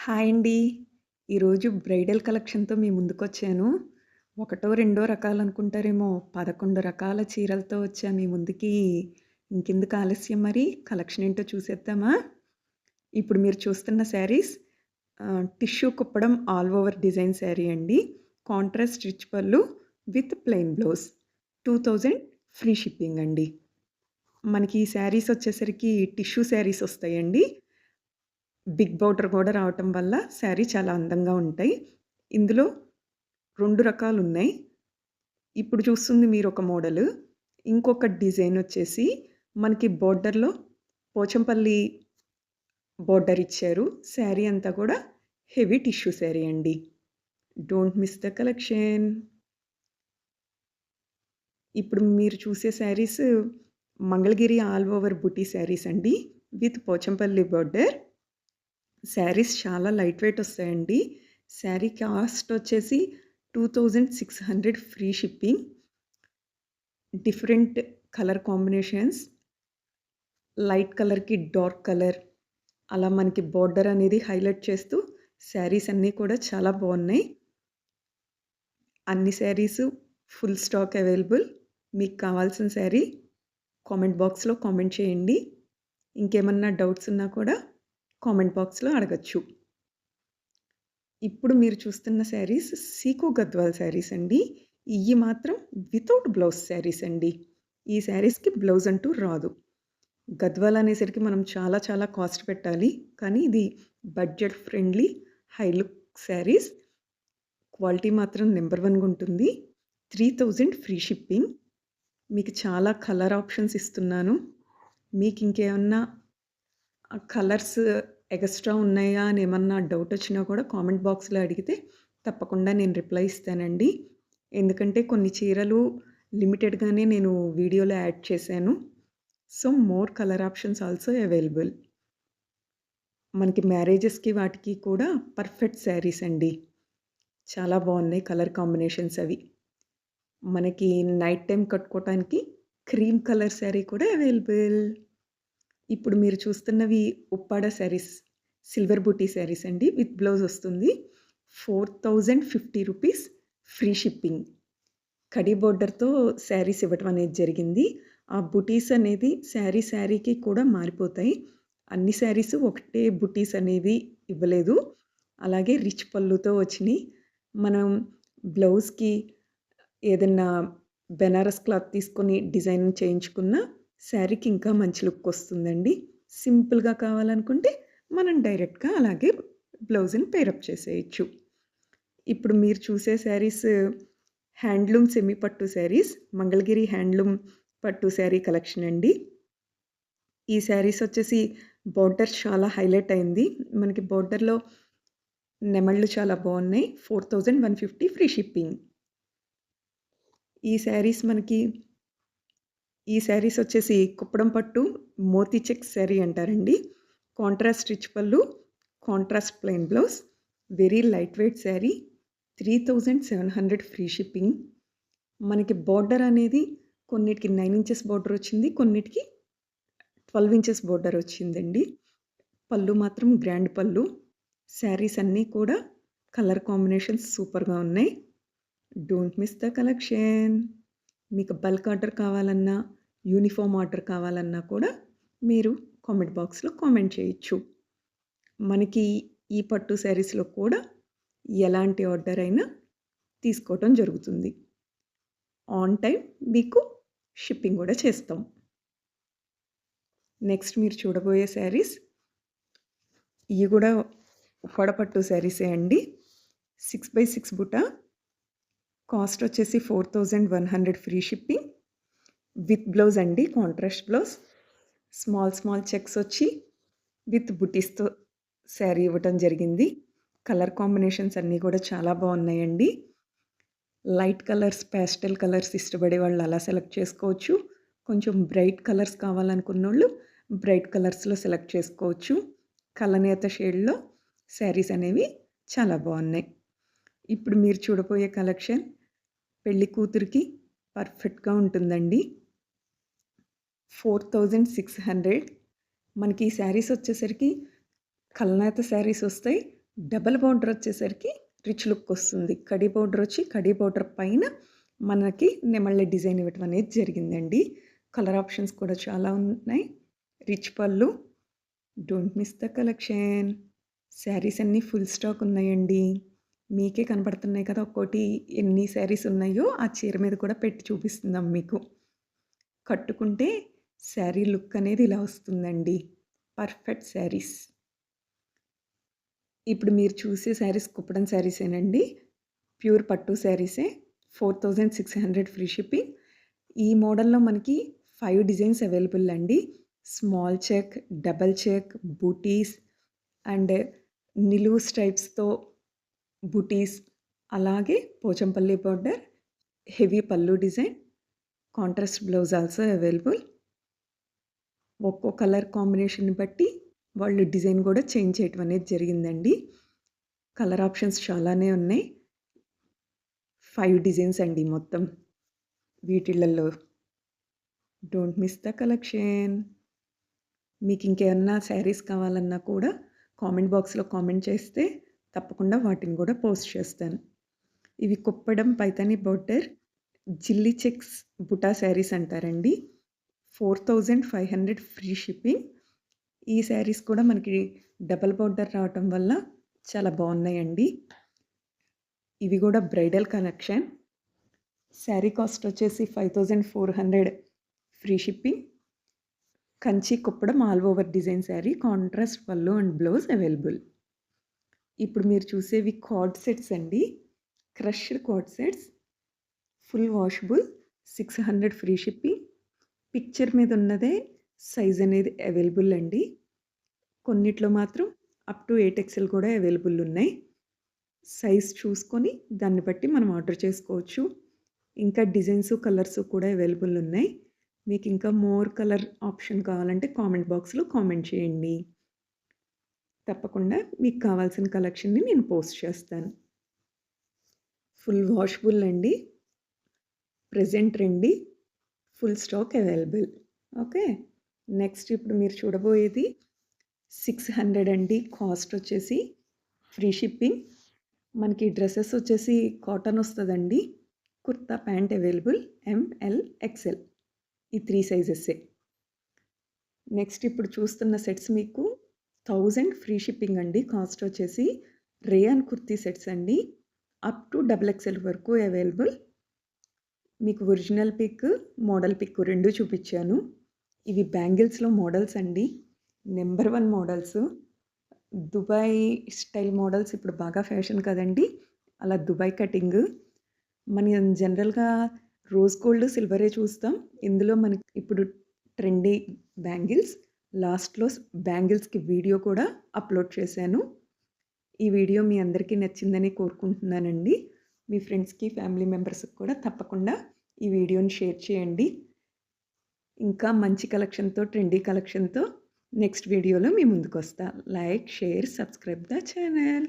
Hi అండి. ఈరోజు bridal కలెక్షన్‌తో మీ ముందుకొచ్చాను. ఒకటో, రెండో రకాలనుకుంటారేమో 11 రకాల చీరలతో వచ్చా మీ ముందుకి. ఇంకెందుకు ఆలస్యం మరి కలెక్షన్ ఏంటో చూసేద్దామా? ఇప్పుడు మీరు చూస్తున్న saris tissue Kuppadam all over design sari అండి. కాంట్రాస్ట్ రిచ్ పళ్ళు with plain blouse. 2000 free shipping అండి. మనకి ఈ శారీస్ వచ్చేసరికి టిష్యూ శారీస్ వస్తాయండి. బిగ్ బోర్డర్ కూడా రావటం వల్ల శారీ చాలా అందంగా ఉంటాయి. ఇందులో 2 రకాలున్నాయి. ఇప్పుడు చూస్తుంది మీరొక మోడలు. ఇంకొక డిజైనొచ్చేసి మనకి బోర్డర్‌లో పోచంపల్లి బోర్డర్ ఇచ్చారు. శారీ అంతా కూడా హెవీ టిష్యూ శారీ అండి. Don't miss the collection. ఇప్పుడు మీరు చూసే శారీస్ మంగళగిరి ఆల్ ఓవర్ బుటీ శారీస్ అండి. With Pochampally border. శారీస్ చాలా లైట్ వెయిట్ వస్తాయండి. శారీ కాస్ట్ వచ్చేసి 2600 free shipping. Different colour combinations, light కలర్‌కి డార్క్ కలర్ అలా మనకి బోర్డర్ అనేది హైలైట్ చేస్తూ శారీస్ అన్నీ కూడా చాలా బావున్నాయి. అన్ని శారీసు ఫుల్ స్టాక్ అవైలబుల్. మీకు కావాల్సిన శారీ కామెంట్ బాక్స్‌లో కామెంట్ చేయండి. ఇంకేమన్నా డౌట్స్ ఉన్నా కూడా కామెంట్ బాక్స్‌లో అడగొచ్చు. ఇప్పుడు మీరు చూస్తున్న శారీస్ సీకో గద్వాల్ శారీస్ అండి. ఇయి మాత్రం వితౌట్ బ్లౌజ్ శారీస్ అండి. ఈ శారీస్‌కి బ్లౌజ్ అంటూ రాదు. గద్వాల్ అనేసరికి మనం చాలా చాలా కాస్ట్ పెట్టాలి. కానీ ఇది budget friendly high look saris. Quality మాత్రం నంబర్ 1గా ఉంటుంది. 3000 ఫ్రీ షిప్పింగ్. మీకు చాలా కలర్ ఆప్షన్స్ ఇస్తున్నాను. మీకు ఇంకేమన్నా కలర్స్ ఎగస్ట్రా ఉన్నాయా అని ఏమన్నా డౌట్ వచ్చినా కూడా కామెంట్ బాక్స్‌లో అడిగితే తప్పకుండా నేను రిప్లై ఇస్తానండి. ఎందుకంటే కొన్ని చీరలు లిమిటెడ్‌గానే నేను వీడియోలో యాడ్ చేశాను. So, more colour options also available. మనకి మ్యారేజెస్‌కి వాటికి కూడా పర్ఫెక్ట్ శారీస్ అండి. చాలా బావున్నాయి కలర్ కాంబినేషన్స్ అవి. మనకి నైట్ టైమ్ కట్టుకోవటానికి క్రీమ్ కలర్ శారీ కూడా అవైలబుల్. ఇప్పుడు మీరు చూస్తున్నవి ఉప్పాడ శారీస్. సిల్వర్ బూటీ శారీస్ అండి. విత్ బ్లౌజ్ వస్తుంది. 4050 రూపీస్ ఫ్రీ షిప్పింగ్. కడీ బోర్డర్‌తో శారీస్ ఇవ్వటం అనేది జరిగింది. ఆ బుటీస్ అనేది శారీకి కూడా మారిపోతాయి. అన్ని శారీసు ఒకటే బుటీస్ అనేవి ఇవ్వలేదు. అలాగే రిచ్ పళ్ళుతో వచ్చినియి. మనం బ్లౌజ్‌కి ఏదన్నా బెనారస్ క్లాత్ తీసుకొని డిజైన్ చేయించుకున్న శారీకి ఇంకా మంచి లుక్ వస్తుందండి. సింపుల్‌గా కావాలనుకుంటే మనం డైరెక్ట్‌గా అలాగే బ్లౌజ్‌ని పేరప్ చేసేయొచ్చు. ఇప్పుడు మీరు చూసే శారీస్ హ్యాండ్లూమ్ సెమీ పట్టు శారీస్. మంగళగిరి హ్యాండ్లూమ్ పట్టు శారీ కలెక్షన్ అండి. ఈ శారీస్ వచ్చేసి బోర్డర్ చాలా హైలైట్ అయింది. మనకి బోర్డర్‌లో నెమళ్ళు చాలా బావున్నాయి. 4150 ఫ్రీ షిప్పింగ్. ఈ శారీస్ మనకి ఈ శారీస్ వచ్చేసి కుప్పడం పట్టు మోతీ చెక్స్ శారీ అంటారండి. కాంట్రాస్ట్ రిచ్ పళ్ళు, contrast plain blouse. Very light weight sari. 3700 free shipping. మనకి బోర్డర్ అనేది కొన్నిటికి 9 ఇంచెస్ బోర్డర్ వచ్చింది. కొన్నిటికి 12 ఇంచెస్ బోర్డర్ వచ్చిందండి. పళ్ళు మాత్రం గ్రాండ్ పళ్ళు. శారీస్ అన్నీ కూడా కలర్ కాంబినేషన్స్ సూపర్‌గా ఉన్నాయి. Don't miss the collection. మీకు బల్క్ ఆర్డర్ కావాలన్నా, యూనిఫార్మ్ ఆర్డర్ కావాలన్నా కూడా మీరు కామెంట్ బాక్స్‌లో కామెంట్ చేయొచ్చు. మనకి ఈ పట్టు శారీస్‌లో కూడా ఎలాంటి ఆర్డర్ అయినా తీసుకోవటం జరుగుతుంది. ఆన్ టైమ్ మీకు షిప్పింగ్ గూడా చేస్తాం. నెక్స్ట్ మీరు చూడబోయే శారీస్ ఇయి గూడా ఉప్పాడ పట్టు శారీసే అండి. 6/6 బుట్ట. కాస్ట్ వచ్చేసి 4100 ఫ్రీ షిప్పింగ్. విత్ బ్లౌజ్ అండి. Contrast blouse. స్మాల్ చెక్స్ వచ్చి విత్ బుటీస్‌తో శారీ ఇవ్వటం జరిగింది. కలర్ కాంబినేషన్స్ అన్నీ కూడా చాలా బావున్నాయండి. లైట్ కలర్స్, పేస్టల్ కలర్స్ ఇష్టపడే వాళ్ళు అలా సెలెక్ట్ చేసుకోవచ్చు. కొంచెం బ్రైట్ కలర్స్ కావాలనుకున్నోళ్ళు బ్రైట్ కలర్స్‌లో సెలెక్ట్ చేసుకోవచ్చు. కలనేత షేడ్‌లో శారీస్ అనేవి చాలా బావున్నాయి. ఇప్పుడు మీరు చూడబోయే కలెక్షన్ పెళ్లి కూతురికి పర్ఫెక్ట్‌గా ఉంటుందండి. 4600. మనకి ఈ శారీస్ వచ్చేసరికి కల్నేత శారీస్ వస్తాయి. డబల్ బోర్డర్ వచ్చేసరికి రిచ్ లుక్ వస్తుంది. కడీ బోర్డర్ వచ్చి కడీ బోర్డర్ పైన మనకి నెమళ్ళ డిజైన్ ఇవ్వటం అనేది జరిగిందండి. కలర్ ఆప్షన్స్ కూడా చాలా ఉన్నాయి. రిచ్ పళ్ళు. Don't miss the collection. Saris అన్నీ ఫుల్ స్టాక్ ఉన్నాయండి. మీకే కనపడుతున్నాయి కదా! ఒక్కోటి ఎన్ని శారీస్ ఉన్నాయో ఆ చీర మీద కూడా పెట్టి చూపిస్తున్నాం మీకు. కట్టుకుంటే శారీ లుక్ అనేది ఇలా వస్తుందండి. పర్ఫెక్ట్ శారీస్. ఇప్పుడు మీరు చూసే శారీస్ కుప్పడం శారీసేనండి. ప్యూర్ పట్టు శారీసే. 4600 ఫ్రీ షిప్పింగ్. ఈ మోడల్‌లో మనకి 5 డిజైన్స్ అవైలబుల్ అండి. Small check, double check, buttis and నిలువు స్ట్రైప్స్‌తో బూటీస్, అలాగే Pochampally border, heavy pallu design, contrast blouse also available. ఒక్కో కలర్ కాంబినేషన్‌ని బట్టి వాళ్ళు డిజైన్ కూడా చేంజ్ చేయటం అనేది జరిగిందండి. కలర్ ఆప్షన్స్ చాలానే ఉన్నాయి. 5 డిజైన్స్ అండి మొత్తం వీటిళ్ళల్లో. Don't miss the collection. మీకు ఇంకేమన్నా శారీస్ కావాలన్నా కూడా కామెంట్ బాక్స్‌లో కామెంట్ చేస్తే తప్పకుండా వాటిని కూడా పోస్ట్ చేస్తాను. ఇవి కుప్పడం పైతాని బోర్డర్ జిల్లి చెక్స్ బుటా శారీస్ అంటారండి. 4500 ఫ్రీ షిప్పింగ్. ఈ శారీస్ కూడా మనకి డబల్ బోర్డర్ రావటం వల్ల చాలా బాగున్నాయండి. ఇవి కూడా బ్రైడల్ కలెక్షన్. శారీ కాస్ట్ వచ్చేసి 5400 free shipping. Kanchi Kuppadam all over design sari, contrast పళ్ళు అండ్ బ్లౌజ్ అవైలబుల్. ఇప్పుడు మీరు చూసేవి కార్డ్ సెట్స్ అండి. Crushed card sets, full washable, 600 free shipping. Picture మీద ఉన్నదే సైజ్ అనేది అవైలబుల్ అండి. కొన్నిట్లో మాత్రం అప్ టు 8XL కూడా అవైలబుల్ ఉన్నాయి. సైజ్ చూసుకొని దాన్ని బట్టి మనం ఆర్డర్ చేసుకోవచ్చు. ఇంకా డిజైన్స్, కలర్స్ కూడా అవైలబుల్ ఉన్నాయి. మీకు ఇంకా మోర్ కలర్ ఆప్షన్ కావాలంటే కామెంట్ బాక్స్‌లో కామెంట్ చేయండి. తప్పకుండా మీకు కావాల్సిన కలెక్షన్‌ని నేను పోస్ట్ చేస్తాను. ఫుల్ వాషబుల్ అండి. Present trendy. Full stock available. Okay. Next ఇప్పుడు మీరు చూడబోయేది 600 అండి. కాస్ట్ వచ్చేసి ఫ్రీ షిప్పింగ్. మనకి డ్రెసెస్ వచ్చేసి కాటన్ వస్తుందండి. Kurta pant available ML XL ఈ 3 సైజెసే. నెక్స్ట్ ఇప్పుడు చూస్తున్న సెట్స్ మీకు 1000 ఫ్రీ షిప్పింగ్ అండి. కాస్ట్ వచ్చేసి రేయాన్ కుర్తీ సెట్స్ అండి. అప్ టు XXL వరకు అవైలబుల్. మీకు ఒరిజినల్ పిక్, మోడల్ పిక్ 2 చూపించాను. ఇవి బ్యాంగిల్స్‌లో మోడల్స్ అండి. Number 1 models. Dubai style models ఇప్పుడు బాగా ఫ్యాషన్ కదండీ! అలా దుబాయ్ కటింగ్. మనం జనరల్‌గా రోజ్ గోల్డ్, సిల్వరే చూస్తాం. ఇందులో మనకి ఇప్పుడు ట్రెండీ బ్యాంగిల్స్. లాస్ట్‌లో బ్యాంగిల్స్‌కి వీడియో కూడా అప్‌లోడ్ చేశాను. ఈ వీడియో మీ అందరికీ నచ్చిందని కోరుకుంటున్నానండి. మీ ఫ్రెండ్స్‌కి, ఫ్యామిలీ మెంబర్స్‌కి కూడా తప్పకుండా ఈ వీడియోని షేర్ చేయండి. ఇంకా మంచి కలెక్షన్‌తో, ట్రెండీ కలెక్షన్‌తో నెక్స్ట్ వీడియోలో మీ ముందుకొస్తా. Like, share, subscribe the channel.